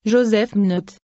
Joseph Mnott.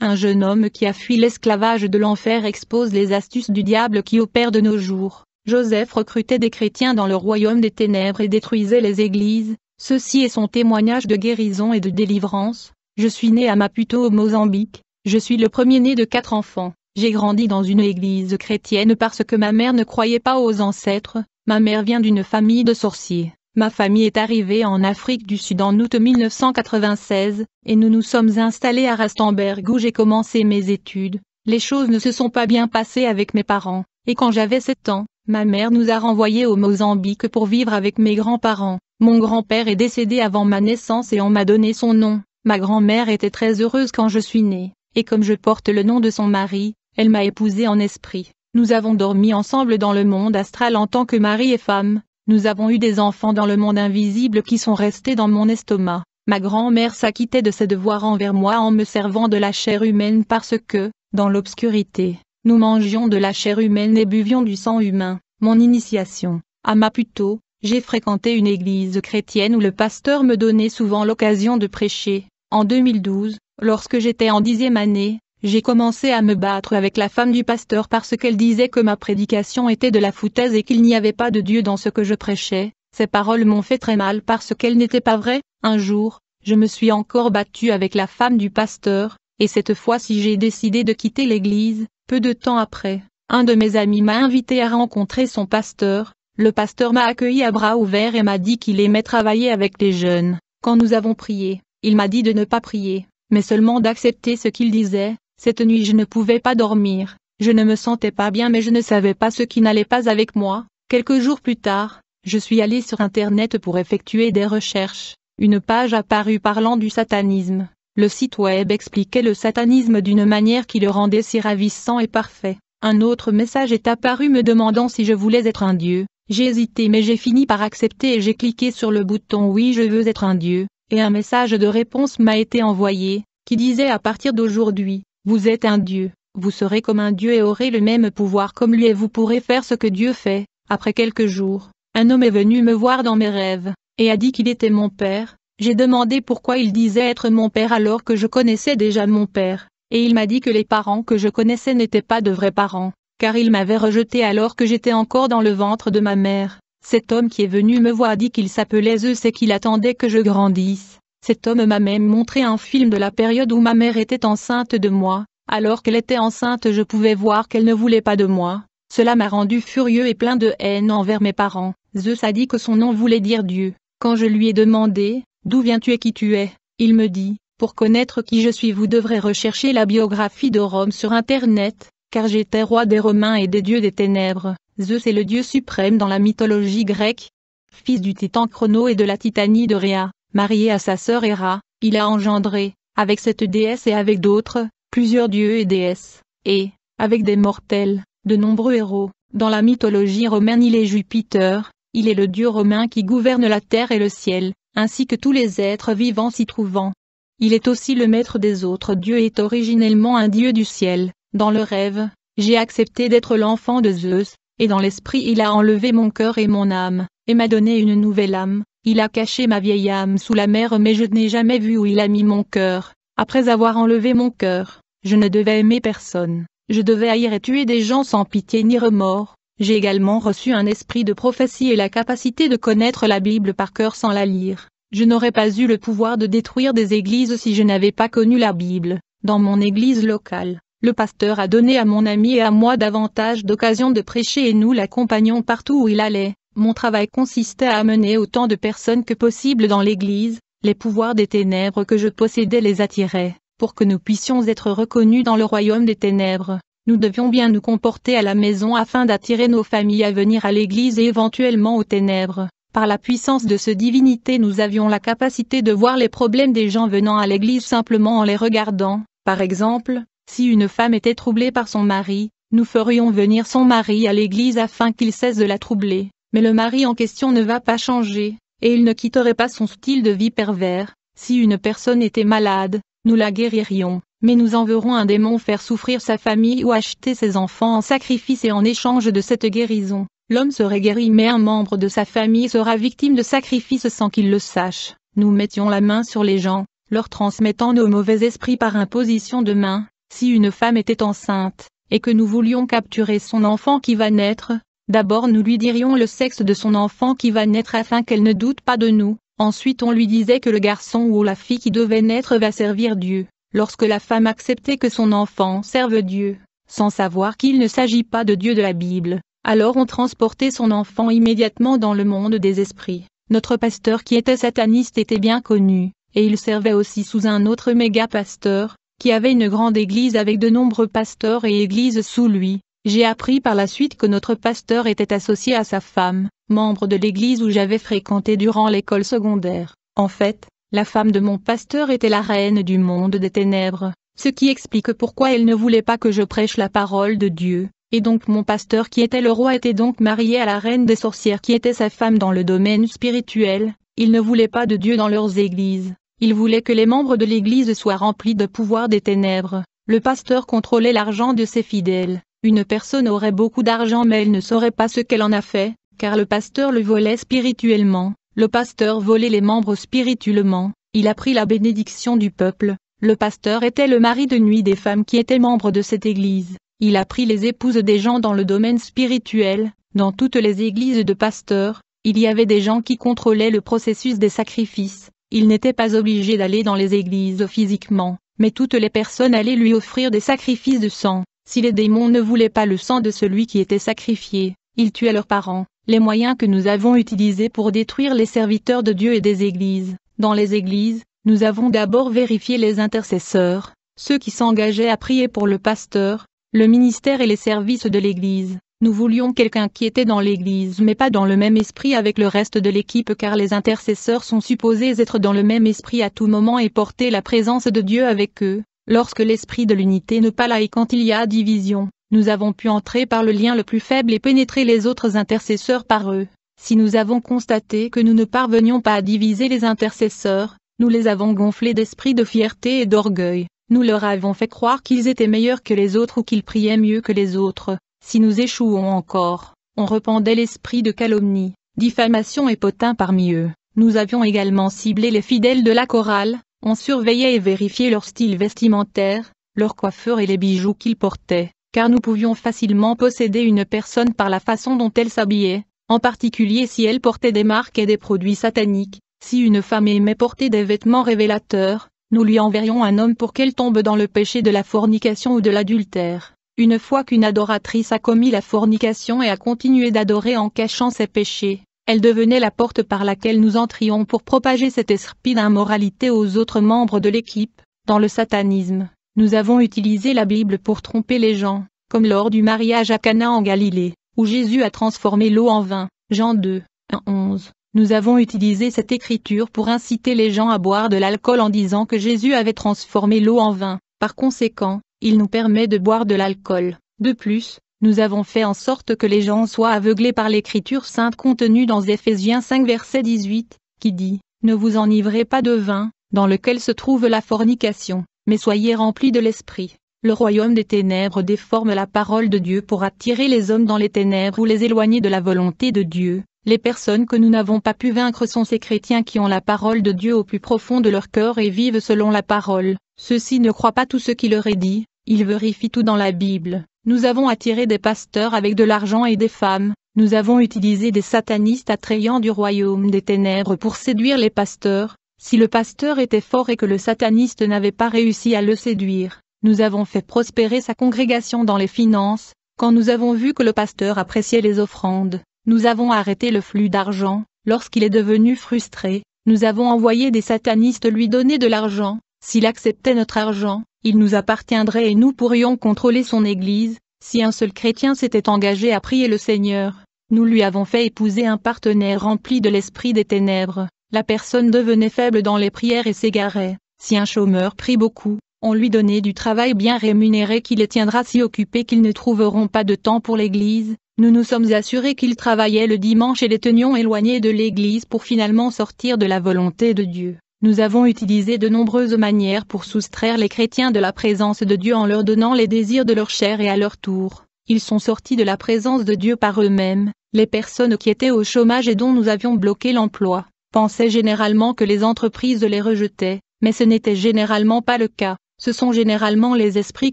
Un jeune homme qui a fui l'esclavage de l'enfer expose les astuces du diable qui opère de nos jours. Joseph recrutait des chrétiens dans le royaume des ténèbres et détruisait les églises. Ceci est son témoignage de guérison et de délivrance. Je suis né à Maputo au Mozambique. Je suis le premier-né de 4 enfants. J'ai grandi dans une église chrétienne parce que ma mère ne croyait pas aux ancêtres. Ma mère vient d'une famille de sorciers. Ma famille est arrivée en Afrique du Sud en août 1996, et nous nous sommes installés à Rustenburg où j'ai commencé mes études. Les choses ne se sont pas bien passées avec mes parents, et quand j'avais 7 ans, ma mère nous a renvoyés au Mozambique pour vivre avec mes grands-parents. Mon grand-père est décédé avant ma naissance et on m'a donné son nom. Ma grand-mère était très heureuse quand je suis née, et comme je porte le nom de son mari, elle m'a épousée en esprit. Nous avons dormi ensemble dans le monde astral en tant que mari et femme. Nous avons eu des enfants dans le monde invisible qui sont restés dans mon estomac. Ma grand-mère s'acquittait de ses devoirs envers moi en me servant de la chair humaine parce que, dans l'obscurité, nous mangions de la chair humaine et buvions du sang humain. Mon initiation. À Maputo, j'ai fréquenté une église chrétienne où le pasteur me donnait souvent l'occasion de prêcher. En 2012, lorsque j'étais en 10e année, j'ai commencé à me battre avec la femme du pasteur parce qu'elle disait que ma prédication était de la foutaise et qu'il n'y avait pas de Dieu dans ce que je prêchais. Ces paroles m'ont fait très mal parce qu'elles n'étaient pas vraies. Un jour, je me suis encore battue avec la femme du pasteur, et cette fois-ci j'ai décidé de quitter l'église. Peu de temps après, un de mes amis m'a invité à rencontrer son pasteur. Le pasteur m'a accueilli à bras ouverts et m'a dit qu'il aimait travailler avec les jeunes. Quand nous avons prié, il m'a dit de ne pas prier, mais seulement d'accepter ce qu'il disait. Cette nuit je ne pouvais pas dormir, je ne me sentais pas bien mais je ne savais pas ce qui n'allait pas avec moi. Quelques jours plus tard, je suis allé sur Internet pour effectuer des recherches. Une page apparut parlant du satanisme. Le site web expliquait le satanisme d'une manière qui le rendait si ravissant et parfait. Un autre message est apparu me demandant si je voulais être un dieu. J'ai hésité mais j'ai fini par accepter et j'ai cliqué sur le bouton oui je veux être un dieu, et un message de réponse m'a été envoyé, qui disait à partir d'aujourd'hui, vous êtes un dieu, vous serez comme un dieu et aurez le même pouvoir comme lui et vous pourrez faire ce que Dieu fait. Après quelques jours, un homme est venu me voir dans mes rêves, et a dit qu'il était mon père. J'ai demandé pourquoi il disait être mon père alors que je connaissais déjà mon père, et il m'a dit que les parents que je connaissais n'étaient pas de vrais parents, car il m'avait rejeté alors que j'étais encore dans le ventre de ma mère. Cet homme qui est venu me voir a dit qu'il s'appelait Zeus et qu'il attendait que je grandisse. Cet homme m'a même montré un film de la période où ma mère était enceinte de moi. Alors qu'elle était enceinte je pouvais voir qu'elle ne voulait pas de moi. Cela m'a rendu furieux et plein de haine envers mes parents. Zeus a dit que son nom voulait dire Dieu. Quand je lui ai demandé, d'où viens-tu et qui tu es, il me dit, pour connaître qui je suis vous devrez rechercher la biographie de Rome sur Internet, car j'étais roi des Romains et des dieux des ténèbres. Zeus est le dieu suprême dans la mythologie grecque. Fils du titan Chrono et de la titanie de Rhea. Marié à sa sœur Héra, il a engendré, avec cette déesse et avec d'autres, plusieurs dieux et déesses, et, avec des mortels, de nombreux héros. Dans la mythologie romaine il est Jupiter, il est le dieu romain qui gouverne la terre et le ciel, ainsi que tous les êtres vivants s'y trouvant. Il est aussi le maître des autres dieux et est originellement un dieu du ciel. Dans le rêve, j'ai accepté d'être l'enfant de Zeus, et dans l'esprit il a enlevé mon cœur et mon âme, et m'a donné une nouvelle âme. Il a caché ma vieille âme sous la mer mais je n'ai jamais vu où il a mis mon cœur. Après avoir enlevé mon cœur, je ne devais aimer personne. Je devais haïr et tuer des gens sans pitié ni remords. J'ai également reçu un esprit de prophétie et la capacité de connaître la Bible par cœur sans la lire. Je n'aurais pas eu le pouvoir de détruire des églises si je n'avais pas connu la Bible. Dans mon église locale, le pasteur a donné à mon ami et à moi davantage d'occasions de prêcher et nous l'accompagnions partout où il allait. Mon travail consistait à amener autant de personnes que possible dans l'église. Les pouvoirs des ténèbres que je possédais les attiraient. Pour que nous puissions être reconnus dans le royaume des ténèbres, nous devions bien nous comporter à la maison afin d'attirer nos familles à venir à l'église et éventuellement aux ténèbres. Par la puissance de ce divinité nous avions la capacité de voir les problèmes des gens venant à l'église simplement en les regardant. Par exemple, si une femme était troublée par son mari, nous ferions venir son mari à l'église afin qu'il cesse de la troubler. Mais le mari en question ne va pas changer, et il ne quitterait pas son style de vie pervers. Si une personne était malade, nous la guéririons, mais nous enverrons un démon faire souffrir sa famille ou acheter ses enfants en sacrifice et en échange de cette guérison, l'homme serait guéri mais un membre de sa famille sera victime de sacrifice sans qu'il le sache. Nous mettions la main sur les gens, leur transmettant nos mauvais esprits par imposition de main. Si une femme était enceinte, et que nous voulions capturer son enfant qui va naître, d'abord nous lui dirions le sexe de son enfant qui va naître afin qu'elle ne doute pas de nous, ensuite on lui disait que le garçon ou la fille qui devait naître va servir Dieu. Lorsque la femme acceptait que son enfant serve Dieu, sans savoir qu'il ne s'agit pas de Dieu de la Bible, alors on transportait son enfant immédiatement dans le monde des esprits. Notre pasteur qui était sataniste était bien connu, et il servait aussi sous un autre méga-pasteur, qui avait une grande église avec de nombreux pasteurs et églises sous lui. J'ai appris par la suite que notre pasteur était associé à sa femme, membre de l'église où j'avais fréquenté durant l'école secondaire. En fait, la femme de mon pasteur était la reine du monde des ténèbres, ce qui explique pourquoi elle ne voulait pas que je prêche la parole de Dieu, et donc mon pasteur qui était le roi était donc marié à la reine des sorcières qui était sa femme dans le domaine spirituel. Ils ne voulaient pas de Dieu dans leurs églises, ils voulaient que les membres de l'église soient remplis de pouvoir des ténèbres. Le pasteur contrôlait l'argent de ses fidèles. Une personne aurait beaucoup d'argent mais elle ne saurait pas ce qu'elle en a fait, car le pasteur le volait spirituellement. Le pasteur volait les membres spirituellement, il a pris la bénédiction du peuple. Le pasteur était le mari de nuit des femmes qui étaient membres de cette église. Il a pris les épouses des gens dans le domaine spirituel. Dans toutes les églises de pasteurs, il y avait des gens qui contrôlaient le processus des sacrifices. Il n'était pas obligé d'aller dans les églises physiquement, mais toutes les personnes allaient lui offrir des sacrifices de sang. Si les démons ne voulaient pas le sang de celui qui était sacrifié, ils tuaient leurs parents. Les moyens que nous avons utilisés pour détruire les serviteurs de Dieu et des églises. Dans les églises, nous avons d'abord vérifié les intercesseurs, ceux qui s'engageaient à prier pour le pasteur, le ministère et les services de l'église. Nous voulions quelqu'un qui était dans l'église mais pas dans le même esprit avec le reste de l'équipe car les intercesseurs sont supposés être dans le même esprit à tout moment et porter la présence de Dieu avec eux. Lorsque l'esprit de l'unité n'est pas là et quand il y a division, nous avons pu entrer par le lien le plus faible et pénétrer les autres intercesseurs par eux. Si nous avons constaté que nous ne parvenions pas à diviser les intercesseurs, nous les avons gonflés d'esprit de fierté et d'orgueil. Nous leur avons fait croire qu'ils étaient meilleurs que les autres ou qu'ils priaient mieux que les autres. Si nous échouons encore, on répandait l'esprit de calomnie, diffamation et potin parmi eux. Nous avions également ciblé les fidèles de la chorale, on surveillait et vérifiait leur style vestimentaire, leur coiffure et les bijoux qu'ils portaient, car nous pouvions facilement posséder une personne par la façon dont elle s'habillait, en particulier si elle portait des marques et des produits sataniques. Si une femme aimait porter des vêtements révélateurs, nous lui enverrions un homme pour qu'elle tombe dans le péché de la fornication ou de l'adultère. Une fois qu'une adoratrice a commis la fornication et a continué d'adorer en cachant ses péchés, elle devenait la porte par laquelle nous entrions pour propager cet esprit d'immoralité aux autres membres de l'équipe. Dans le satanisme, nous avons utilisé la Bible pour tromper les gens, comme lors du mariage à Cana en Galilée, où Jésus a transformé l'eau en vin. Jean 2, 1-11. Nous avons utilisé cette écriture pour inciter les gens à boire de l'alcool en disant que Jésus avait transformé l'eau en vin. Par conséquent, il nous permet de boire de l'alcool. De plus, nous avons fait en sorte que les gens soient aveuglés par l'écriture sainte contenue dans Éphésiens 5 verset 18, qui dit « Ne vous enivrez pas de vin, dans lequel se trouve la fornication, mais soyez remplis de l'esprit. » Le royaume des ténèbres déforme la parole de Dieu pour attirer les hommes dans les ténèbres ou les éloigner de la volonté de Dieu. Les personnes que nous n'avons pas pu vaincre sont ces chrétiens qui ont la parole de Dieu au plus profond de leur cœur et vivent selon la parole. Ceux-ci ne croient pas tout ce qui leur est dit, ils vérifient tout dans la Bible. Nous avons attiré des pasteurs avec de l'argent et des femmes, nous avons utilisé des satanistes attrayants du royaume des ténèbres pour séduire les pasteurs. Si le pasteur était fort et que le sataniste n'avait pas réussi à le séduire, nous avons fait prospérer sa congrégation dans les finances. Quand nous avons vu que le pasteur appréciait les offrandes, nous avons arrêté le flux d'argent. Lorsqu'il est devenu frustré, nous avons envoyé des satanistes lui donner de l'argent. S'il acceptait notre argent, il nous appartiendrait et nous pourrions contrôler son église. Si un seul chrétien s'était engagé à prier le Seigneur, nous lui avons fait épouser un partenaire rempli de l'esprit des ténèbres. La personne devenait faible dans les prières et s'égarait. Si un chômeur prie beaucoup, on lui donnait du travail bien rémunéré qui les tiendra si occupés qu'ils ne trouveront pas de temps pour l'église. Nous nous sommes assurés qu'ils travaillaient le dimanche et les tenions éloignés de l'église pour finalement sortir de la volonté de Dieu. Nous avons utilisé de nombreuses manières pour soustraire les chrétiens de la présence de Dieu en leur donnant les désirs de leur chair et à leur tour. Ils sont sortis de la présence de Dieu par eux-mêmes. Les personnes qui étaient au chômage et dont nous avions bloqué l'emploi pensaient généralement que les entreprises les rejetaient. mais ce n'était généralement pas le cas. Ce sont généralement les esprits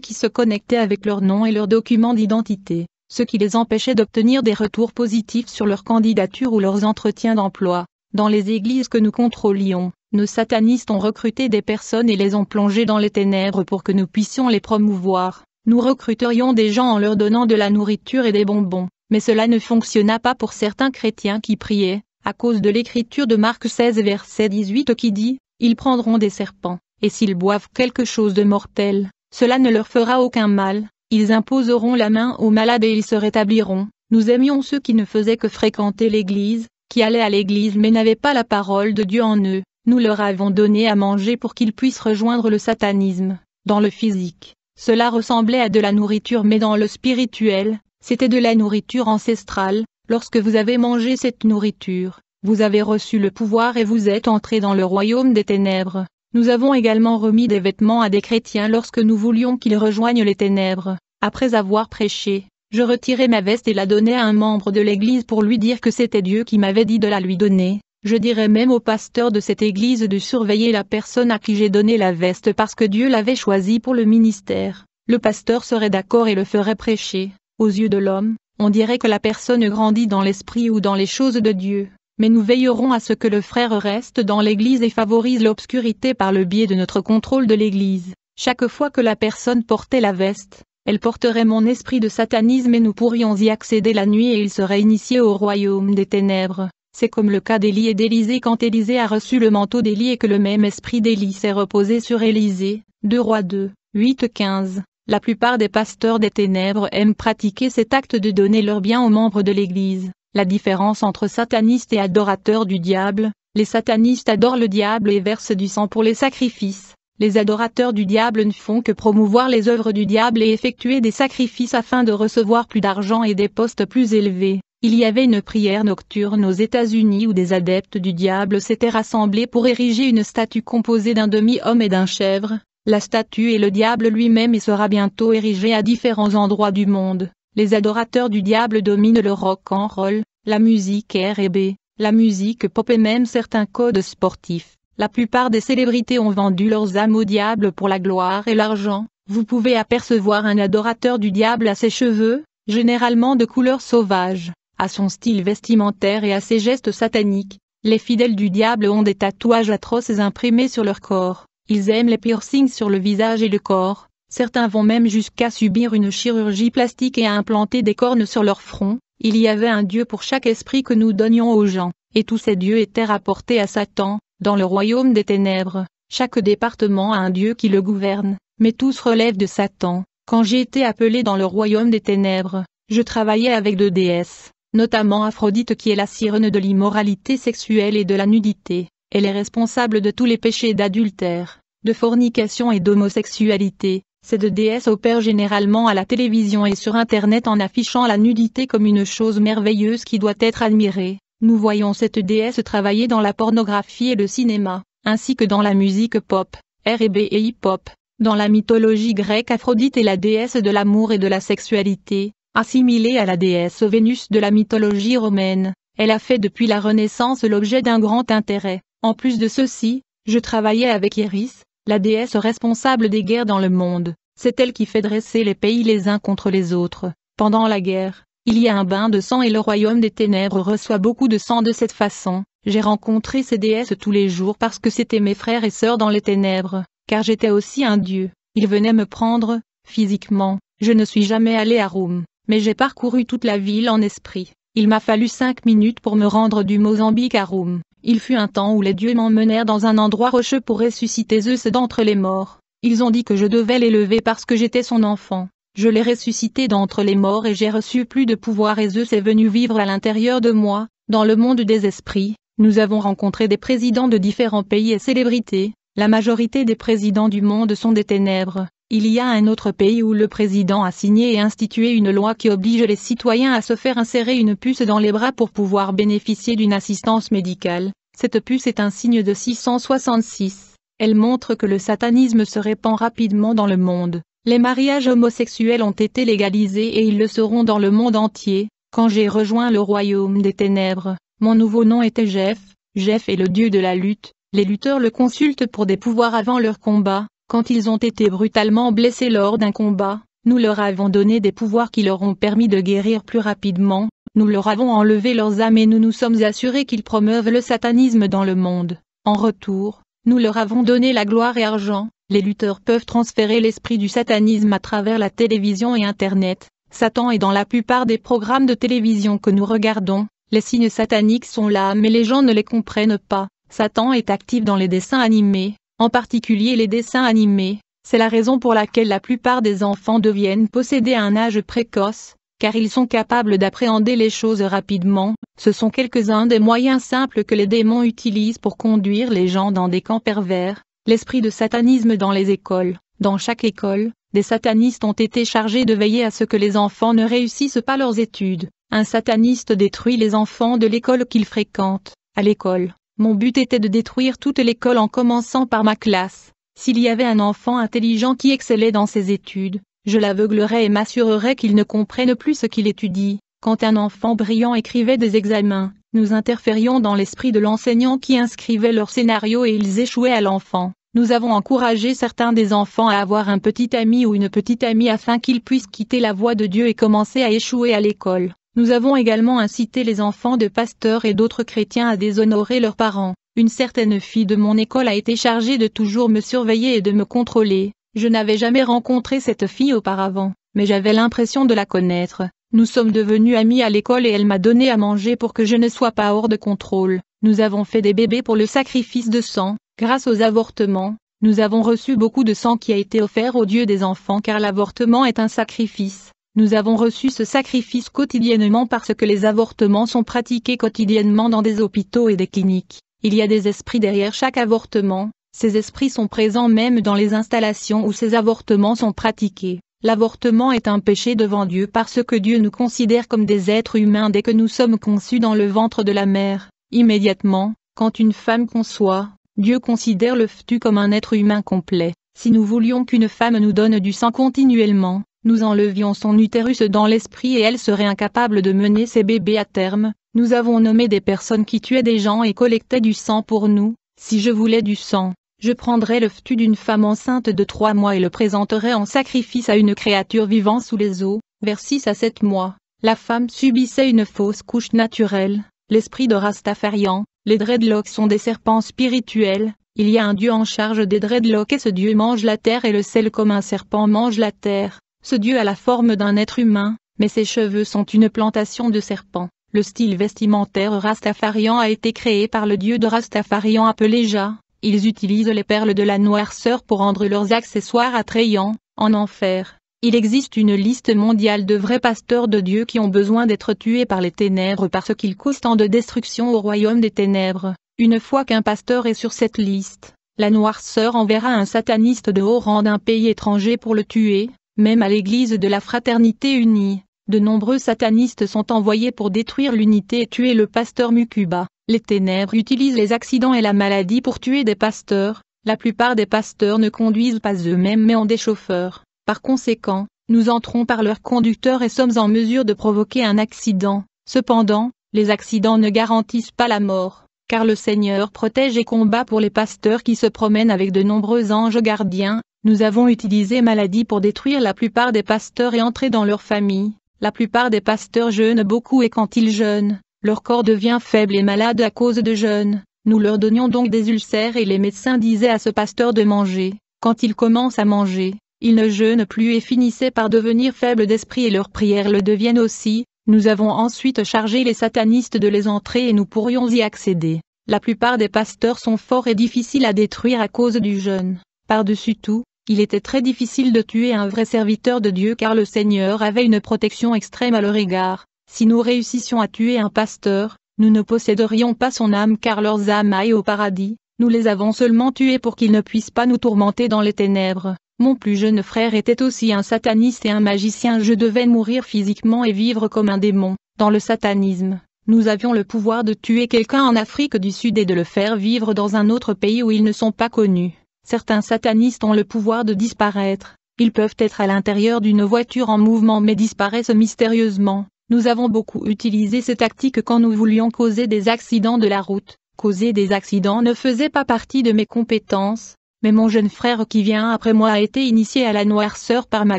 qui se connectaient avec leur nom et leurs documents d'identité, ce qui les empêchait d'obtenir des retours positifs sur leur candidature ou leurs entretiens d'emploi. Dans les églises que nous contrôlions, nos satanistes ont recruté des personnes et les ont plongées dans les ténèbres pour que nous puissions les promouvoir. Nous recruterions des gens en leur donnant de la nourriture et des bonbons, mais cela ne fonctionna pas pour certains chrétiens qui priaient, à cause de l'écriture de Marc 16 verset 18 qui dit « Ils prendront des serpents, et s'ils boivent quelque chose de mortel, cela ne leur fera aucun mal, ils imposeront la main aux malades et ils se rétabliront. » Nous aimions ceux qui ne faisaient que fréquenter l'église, qui allaient à l'église mais n'avaient pas la parole de Dieu en eux. Nous leur avons donné à manger pour qu'ils puissent rejoindre le satanisme. Dans le physique, cela ressemblait à de la nourriture mais dans le spirituel, c'était de la nourriture ancestrale. Lorsque vous avez mangé cette nourriture, vous avez reçu le pouvoir et vous êtes entrés dans le royaume des ténèbres. Nous avons également remis des vêtements à des chrétiens lorsque nous voulions qu'ils rejoignent les ténèbres. Après avoir prêché, je retirai ma veste et la donnai à un membre de l'église pour lui dire que c'était Dieu qui m'avait dit de la lui donner. Je dirais même au pasteur de cette église de surveiller la personne à qui j'ai donné la veste parce que Dieu l'avait choisi pour le ministère. Le pasteur serait d'accord et le ferait prêcher. Aux yeux de l'homme, on dirait que la personne grandit dans l'esprit ou dans les choses de Dieu. Mais nous veillerons à ce que le frère reste dans l'église et favorise l'obscurité par le biais de notre contrôle de l'église. Chaque fois que la personne portait la veste, elle porterait mon esprit de satanisme et nous pourrions y accéder la nuit et il serait initié au royaume des ténèbres. C'est comme le cas d'Élie et d'Élisée quand Élisée a reçu le manteau d'Élie et que le même esprit d'Élie s'est reposé sur Élisée. 2 Rois 2, 8-15. La plupart des pasteurs des ténèbres aiment pratiquer cet acte de donner leurs biens aux membres de l'Église. La différence entre satanistes et adorateurs du diable: les satanistes adorent le diable et versent du sang pour les sacrifices. Les adorateurs du diable ne font que promouvoir les œuvres du diable et effectuer des sacrifices afin de recevoir plus d'argent et des postes plus élevés. Il y avait une prière nocturne aux États-Unis où des adeptes du diable s'étaient rassemblés pour ériger une statue composée d'un demi-homme et d'un chèvre. La statue est le diable lui-même et sera bientôt érigée à différents endroits du monde. Les adorateurs du diable dominent le rock and roll, la musique R&B, la musique pop et même certains codes sportifs. La plupart des célébrités ont vendu leurs âmes au diable pour la gloire et l'argent. Vous pouvez apercevoir un adorateur du diable à ses cheveux, généralement de couleur sauvage, à son style vestimentaire et à ses gestes sataniques. Les fidèles du diable ont des tatouages atroces imprimés sur leur corps. Ils aiment les piercings sur le visage et le corps. Certains vont même jusqu'à subir une chirurgie plastique et à implanter des cornes sur leur front. Il y avait un dieu pour chaque esprit que nous donnions aux gens, et tous ces dieux étaient rapportés à Satan, dans le royaume des ténèbres. Chaque département a un dieu qui le gouverne, mais tous relèvent de Satan. Quand j'ai été appelé dans le royaume des ténèbres, je travaillais avec 2 déesses, notamment Aphrodite qui est la sirène de l'immoralité sexuelle et de la nudité. Elle est responsable de tous les péchés d'adultère, de fornication et d'homosexualité. Ces 2 déesses opèrent généralement à la télévision et sur Internet en affichant la nudité comme une chose merveilleuse qui doit être admirée. Nous voyons cette déesse travailler dans la pornographie et le cinéma, ainsi que dans la musique pop, R&B et hip-hop. Dans la mythologie grecque, Aphrodite est la déesse de l'amour et de la sexualité, assimilée à la déesse Vénus de la mythologie romaine. Elle a fait depuis la Renaissance l'objet d'un grand intérêt. En plus de ceci, je travaillais avec Iris, la déesse responsable des guerres dans le monde. C'est elle qui fait dresser les pays les uns contre les autres. Pendant la guerre, il y a un bain de sang et le royaume des ténèbres reçoit beaucoup de sang de cette façon. J'ai rencontré ces déesses tous les jours parce que c'étaient mes frères et sœurs dans les ténèbres, car j'étais aussi un dieu. Ils venaient me prendre, physiquement. Je ne suis jamais allé à Rome, mais j'ai parcouru toute la ville en esprit. Il m'a fallu 5 minutes pour me rendre du Mozambique à Rome. Il fut un temps où les dieux m'emmenèrent dans un endroit rocheux pour ressusciter Zeus d'entre les morts. Ils ont dit que je devais l'élever parce que j'étais son enfant. Je l'ai ressuscité d'entre les morts et j'ai reçu plus de pouvoir et Zeus est venu vivre à l'intérieur de moi, dans le monde des esprits. Nous avons rencontré des présidents de différents pays et célébrités. La majorité des présidents du monde sont des ténèbres. Il y a un autre pays où le président a signé et institué une loi qui oblige les citoyens à se faire insérer une puce dans les bras pour pouvoir bénéficier d'une assistance médicale. Cette puce est un signe de 666. Elle montre que le satanisme se répand rapidement dans le monde. Les mariages homosexuels ont été légalisés et ils le seront dans le monde entier. Quand j'ai rejoint le royaume des ténèbres, mon nouveau nom était Jeff. Jeff est le dieu de la lutte. Les lutteurs le consultent pour des pouvoirs avant leur combat. Quand ils ont été brutalement blessés lors d'un combat, nous leur avons donné des pouvoirs qui leur ont permis de guérir plus rapidement. Nous leur avons enlevé leurs âmes et nous nous sommes assurés qu'ils promeuvent le satanisme dans le monde. En retour, nous leur avons donné la gloire et argent. Les lutteurs peuvent transférer l'esprit du satanisme à travers la télévision et Internet. Satan est dans la plupart des programmes de télévision que nous regardons. Les signes sataniques sont là mais les gens ne les comprennent pas. Satan est actif dans les dessins animés, en particulier les dessins animés. C'est la raison pour laquelle la plupart des enfants deviennent possédés à un âge précoce, car ils sont capables d'appréhender les choses rapidement. Ce sont quelques-uns des moyens simples que les démons utilisent pour conduire les gens dans des camps pervers. L'esprit de satanisme dans les écoles. Dans chaque école, des satanistes ont été chargés de veiller à ce que les enfants ne réussissent pas leurs études. Un sataniste détruit les enfants de l'école qu'ils fréquentent. À l'école, mon but était de détruire toute l'école en commençant par ma classe. S'il y avait un enfant intelligent qui excellait dans ses études, je l'aveuglerais et m'assurerais qu'il ne comprenne plus ce qu'il étudie. Quand un enfant brillant écrivait des examens, nous interférions dans l'esprit de l'enseignant qui inscrivait leur scénario et ils échouaient à l'enfant. Nous avons encouragé certains des enfants à avoir un petit ami ou une petite amie afin qu'ils puissent quitter la voie de Dieu et commencer à échouer à l'école. Nous avons également incité les enfants de pasteurs et d'autres chrétiens à déshonorer leurs parents. Une certaine fille de mon école a été chargée de toujours me surveiller et de me contrôler. Je n'avais jamais rencontré cette fille auparavant, mais j'avais l'impression de la connaître. Nous sommes devenus amis à l'école et elle m'a donné à manger pour que je ne sois pas hors de contrôle. Nous avons fait des bébés pour le sacrifice de sang. Grâce aux avortements, nous avons reçu beaucoup de sang qui a été offert au Dieu des enfants car l'avortement est un sacrifice. Nous avons reçu ce sacrifice quotidiennement parce que les avortements sont pratiqués quotidiennement dans des hôpitaux et des cliniques. Il y a des esprits derrière chaque avortement. Ces esprits sont présents même dans les installations où ces avortements sont pratiqués. L'avortement est un péché devant Dieu parce que Dieu nous considère comme des êtres humains dès que nous sommes conçus dans le ventre de la mère. Immédiatement, quand une femme conçoit, Dieu considère le fœtus comme un être humain complet. Si nous voulions qu'une femme nous donne du sang continuellement, nous enlevions son utérus dans l'esprit et elle serait incapable de mener ses bébés à terme. Nous avons nommé des personnes qui tuaient des gens et collectaient du sang pour nous. Si je voulais du sang, je prendrais le fœtus d'une femme enceinte de 3 mois et le présenterais en sacrifice à une créature vivant sous les eaux. Vers 6 à 7 mois, la femme subissait une fausse couche naturelle. L'esprit de Rastafarian, les dreadlocks sont des serpents spirituels. Il y a un dieu en charge des dreadlocks et ce dieu mange la terre et le sel comme un serpent mange la terre. Ce dieu a la forme d'un être humain, mais ses cheveux sont une plantation de serpents. Le style vestimentaire Rastafarian a été créé par le dieu de Rastafarian appelé Jah. Ils utilisent les perles de la noirceur pour rendre leurs accessoires attrayants. En enfer, il existe une liste mondiale de vrais pasteurs de Dieu qui ont besoin d'être tués par les ténèbres parce qu'ils causent tant de destruction au royaume des ténèbres. Une fois qu'un pasteur est sur cette liste, la noirceur enverra un sataniste de haut rang d'un pays étranger pour le tuer. Même à l'église de la Fraternité Unie, de nombreux satanistes sont envoyés pour détruire l'unité et tuer le pasteur Mukuba. Les ténèbres utilisent les accidents et la maladie pour tuer des pasteurs. La plupart des pasteurs ne conduisent pas eux-mêmes mais ont des chauffeurs. Par conséquent, nous entrons par leur conducteur et sommes en mesure de provoquer un accident. Cependant, les accidents ne garantissent pas la mort, car le Seigneur protège et combat pour les pasteurs qui se promènent avec de nombreux anges gardiens. Nous avons utilisé maladie pour détruire la plupart des pasteurs et entrer dans leur famille. La plupart des pasteurs jeûnent beaucoup et quand ils jeûnent, leur corps devient faible et malade à cause de jeûne. Nous leur donnions donc des ulcères et les médecins disaient à ce pasteur de manger. Quand il commence à manger, il ne jeûne plus et finissait par devenir faible d'esprit et leurs prières le deviennent aussi. Nous avons ensuite chargé les satanistes de les entrer et nous pourrions y accéder. La plupart des pasteurs sont forts et difficiles à détruire à cause du jeûne. Par-dessus tout, il était très difficile de tuer un vrai serviteur de Dieu car le Seigneur avait une protection extrême à leur égard. Si nous réussissions à tuer un pasteur, nous ne posséderions pas son âme car leurs âmes aillent au paradis. Nous les avons seulement tués pour qu'ils ne puissent pas nous tourmenter dans les ténèbres. Mon plus jeune frère était aussi un sataniste et un magicien. Je devais mourir physiquement et vivre comme un démon. Dans le satanisme, nous avions le pouvoir de tuer quelqu'un en Afrique du Sud et de le faire vivre dans un autre pays où ils ne sont pas connus. Certains satanistes ont le pouvoir de disparaître. Ils peuvent être à l'intérieur d'une voiture en mouvement mais disparaissent mystérieusement. Nous avons beaucoup utilisé ces tactiques quand nous voulions causer des accidents de la route. Causer des accidents ne faisait pas partie de mes compétences, mais mon jeune frère qui vient après moi a été initié à la noirceur par ma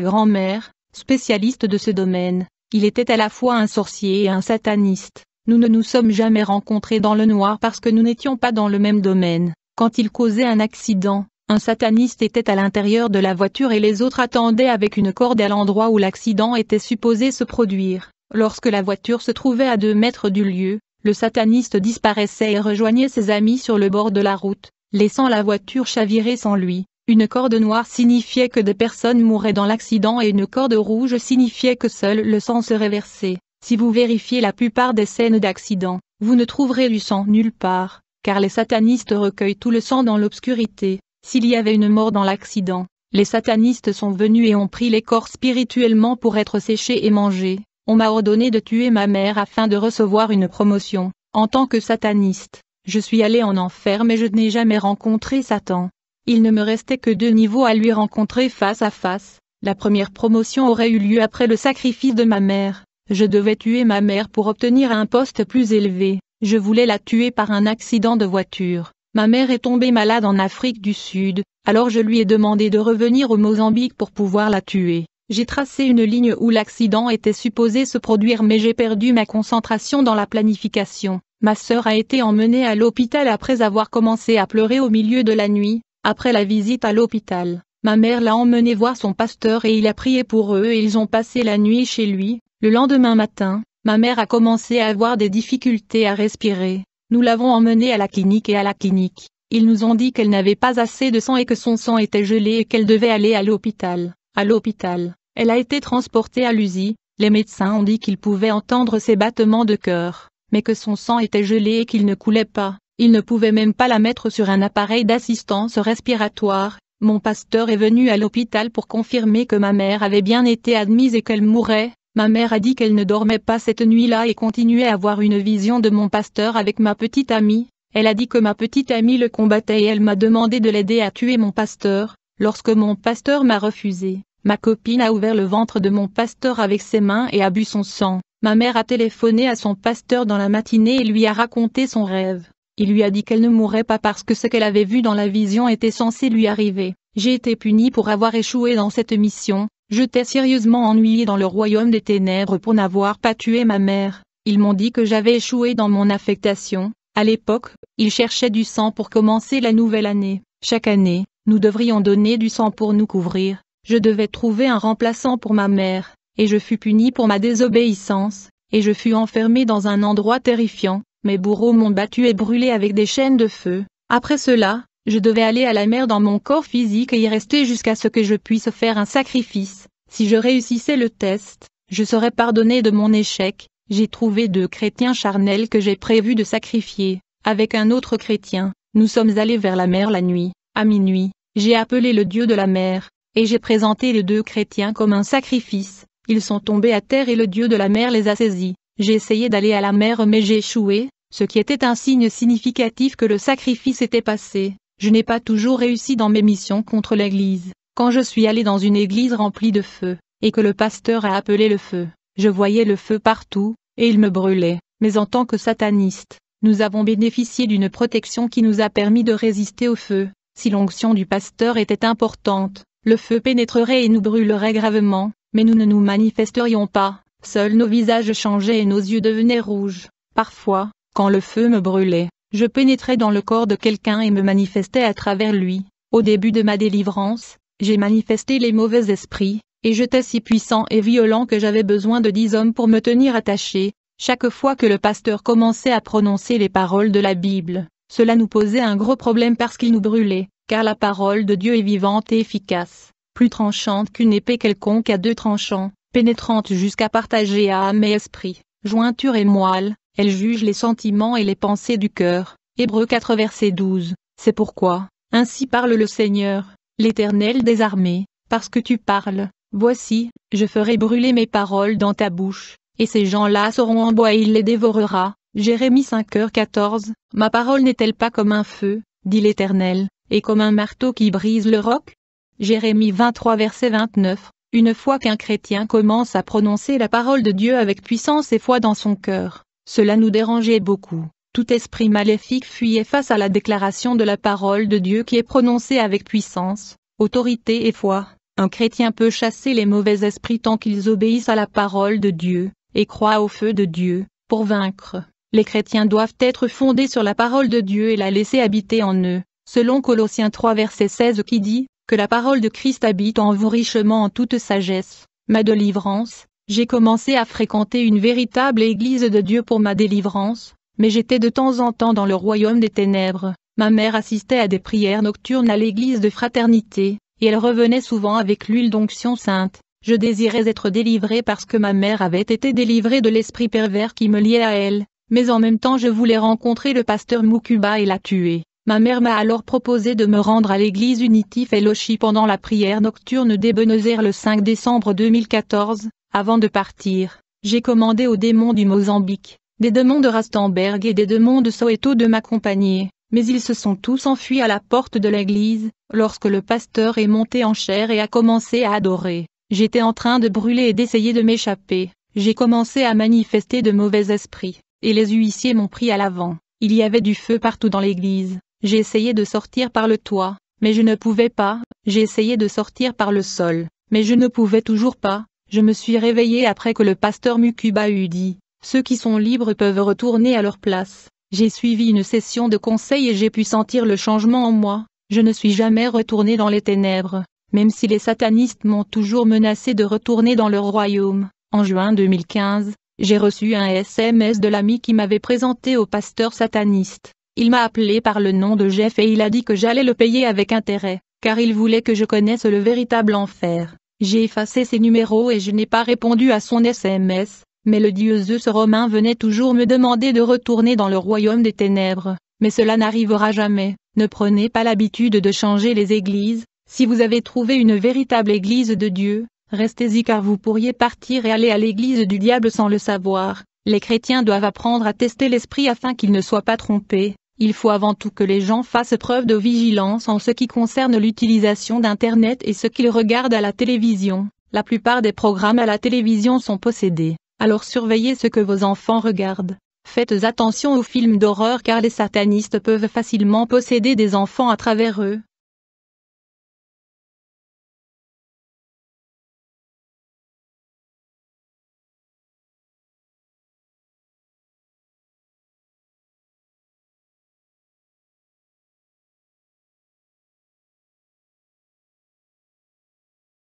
grand-mère, spécialiste de ce domaine. Il était à la fois un sorcier et un sataniste. Nous ne nous sommes jamais rencontrés dans le noir parce que nous n'étions pas dans le même domaine. Quand il causait un accident, un sataniste était à l'intérieur de la voiture et les autres attendaient avec une corde à l'endroit où l'accident était supposé se produire. Lorsque la voiture se trouvait à 2 mètres du lieu, le sataniste disparaissait et rejoignait ses amis sur le bord de la route, laissant la voiture chavirer sans lui. Une corde noire signifiait que des personnes mouraient dans l'accident et une corde rouge signifiait que seul le sang serait versé. Si vous vérifiez la plupart des scènes d'accident, vous ne trouverez du sang nulle part, car les satanistes recueillent tout le sang dans l'obscurité. S'il y avait une mort dans l'accident, les satanistes sont venus et ont pris les corps spirituellement pour être séchés et mangés. On m'a ordonné de tuer ma mère afin de recevoir une promotion. En tant que sataniste, je suis allé en enfer mais je n'ai jamais rencontré Satan. Il ne me restait que 2 niveaux à lui rencontrer face à face. La première promotion aurait eu lieu après le sacrifice de ma mère. Je devais tuer ma mère pour obtenir un poste plus élevé. Je voulais la tuer par un accident de voiture. Ma mère est tombée malade en Afrique du Sud, alors je lui ai demandé de revenir au Mozambique pour pouvoir la tuer. J'ai tracé une ligne où l'accident était supposé se produire mais j'ai perdu ma concentration dans la planification. Ma sœur a été emmenée à l'hôpital après avoir commencé à pleurer au milieu de la nuit. Après la visite à l'hôpital, ma mère l'a emmenée voir son pasteur et il a prié pour eux et ils ont passé la nuit chez lui. Le lendemain matin, ma mère a commencé à avoir des difficultés à respirer. Nous l'avons emmenée à la clinique et à la clinique, ils nous ont dit qu'elle n'avait pas assez de sang et que son sang était gelé et qu'elle devait aller à l'hôpital. À l'hôpital, elle a été transportée à l'USI. Les médecins ont dit qu'ils pouvaient entendre ses battements de cœur, mais que son sang était gelé et qu'il ne coulait pas. Ils ne pouvaient même pas la mettre sur un appareil d'assistance respiratoire. Mon pasteur est venu à l'hôpital pour confirmer que ma mère avait bien été admise et qu'elle mourrait. Ma mère a dit qu'elle ne dormait pas cette nuit-là et continuait à avoir une vision de mon pasteur avec ma petite amie. Elle a dit que ma petite amie le combattait et elle m'a demandé de l'aider à tuer mon pasteur. Lorsque mon pasteur m'a refusé, ma copine a ouvert le ventre de mon pasteur avec ses mains et a bu son sang. Ma mère a téléphoné à son pasteur dans la matinée et lui a raconté son rêve. Il lui a dit qu'elle ne mourrait pas parce que ce qu'elle avait vu dans la vision était censé lui arriver. J'ai été punie pour avoir échoué dans cette mission. J'étais sérieusement ennuyée dans le royaume des ténèbres pour n'avoir pas tué ma mère. Ils m'ont dit que j'avais échoué dans mon affectation. À l'époque, ils cherchaient du sang pour commencer la nouvelle année. Chaque année, nous devrions donner du sang pour nous couvrir. Je devais trouver un remplaçant pour ma mère, et je fus punie pour ma désobéissance, et je fus enfermée dans un endroit terrifiant. Mes bourreaux m'ont battue et brûlée avec des chaînes de feu. Après cela, je devais aller à la mer dans mon corps physique et y rester jusqu'à ce que je puisse faire un sacrifice. Si je réussissais le test, je serais pardonnée de mon échec. J'ai trouvé 2 chrétiens charnels que j'ai prévu de sacrifier. Avec un autre chrétien, nous sommes allés vers la mer la nuit. À minuit, j'ai appelé le Dieu de la mer, et j'ai présenté les 2 chrétiens comme un sacrifice. Ils sont tombés à terre et le Dieu de la mer les a saisis. J'ai essayé d'aller à la mer mais j'ai échoué, ce qui était un signe significatif que le sacrifice était passé. Je n'ai pas toujours réussi dans mes missions contre l'Église. Quand je suis allé dans une église remplie de feu, et que le pasteur a appelé le feu, je voyais le feu partout, et il me brûlait. Mais en tant que sataniste, nous avons bénéficié d'une protection qui nous a permis de résister au feu. Si l'onction du pasteur était importante, le feu pénétrerait et nous brûlerait gravement, mais nous ne nous manifesterions pas. Seuls nos visages changeaient et nos yeux devenaient rouges. Parfois, quand le feu me brûlait, je pénétrais dans le corps de quelqu'un et me manifestais à travers lui. Au début de ma délivrance, j'ai manifesté les mauvais esprits, et j'étais si puissant et violent que j'avais besoin de 10 hommes pour me tenir attaché. Chaque fois que le pasteur commençait à prononcer les paroles de la Bible, cela nous posait un gros problème parce qu'il nous brûlait, car la parole de Dieu est vivante et efficace, plus tranchante qu'une épée quelconque à 2 tranchants, pénétrante jusqu'à partager âme et esprit, jointure et moelle, elle juge les sentiments et les pensées du cœur. Hébreux 4 verset 12. C'est pourquoi, ainsi parle le Seigneur, l'Éternel des armées, parce que tu parles, voici, je ferai brûler mes paroles dans ta bouche, et ces gens-là seront en bois et il les dévorera. Jérémie 5h14. Ma parole n'est-elle pas comme un feu, dit l'Éternel, et comme un marteau qui brise le roc? Jérémie 23 verset 29. Une fois qu'un chrétien commence à prononcer la parole de Dieu avec puissance et foi dans son cœur, cela nous dérangeait beaucoup. Tout esprit maléfique fuyait face à la déclaration de la parole de Dieu qui est prononcée avec puissance, autorité et foi. Un chrétien peut chasser les mauvais esprits tant qu'ils obéissent à la parole de Dieu, et croient au feu de Dieu, pour vaincre. Les chrétiens doivent être fondés sur la parole de Dieu et la laisser habiter en eux, selon Colossiens 3 verset 16 qui dit, que la parole de Christ habite en vous richement en toute sagesse. Ma délivrance, j'ai commencé à fréquenter une véritable église de Dieu pour ma délivrance, mais j'étais de temps en temps dans le royaume des ténèbres. Ma mère assistait à des prières nocturnes à l'église de fraternité, et elle revenait souvent avec l'huile d'onction sainte. Je désirais être délivré parce que ma mère avait été délivrée de l'esprit pervers qui me liait à elle, mais en même temps je voulais rencontrer le pasteur Mukuba et la tuer. Ma mère m'a alors proposé de me rendre à l'église Unity Fellowship pendant la prière nocturne d'Ebenezer le 5 décembre 2014, avant de partir. J'ai commandé aux démons du Mozambique, des démons de Rustenburg et des démons de Soweto de m'accompagner, mais ils se sont tous enfuis à la porte de l'église, lorsque le pasteur est monté en chair et a commencé à adorer. J'étais en train de brûler et d'essayer de m'échapper. J'ai commencé à manifester de mauvais esprits, et les huissiers m'ont pris à l'avant. Il y avait du feu partout dans l'église. J'ai essayé de sortir par le toit, mais je ne pouvais pas. J'ai essayé de sortir par le sol, mais je ne pouvais toujours pas. Je me suis réveillé après que le pasteur Mukuba eut dit, ceux qui sont libres peuvent retourner à leur place. J'ai suivi une session de conseil et j'ai pu sentir le changement en moi. Je ne suis jamais retourné dans les ténèbres, même si les satanistes m'ont toujours menacé de retourner dans leur royaume. En juin 2015, j'ai reçu un SMS de l'ami qui m'avait présenté au pasteur sataniste. Il m'a appelé par le nom de Jeff et il a dit que j'allais le payer avec intérêt, car il voulait que je connaisse le véritable enfer. J'ai effacé ses numéros et je n'ai pas répondu à son SMS, mais le dieu Zeus romain venait toujours me demander de retourner dans le royaume des ténèbres. Mais cela n'arrivera jamais. Ne prenez pas l'habitude de changer les églises. Si vous avez trouvé une véritable église de Dieu, restez-y car vous pourriez partir et aller à l'église du diable sans le savoir. Les chrétiens doivent apprendre à tester l'esprit afin qu'ils ne soient pas trompés. Il faut avant tout que les gens fassent preuve de vigilance en ce qui concerne l'utilisation d'Internet et ce qu'ils regardent à la télévision. La plupart des programmes à la télévision sont possédés. Alors surveillez ce que vos enfants regardent. Faites attention aux films d'horreur car les satanistes peuvent facilement posséder des enfants à travers eux.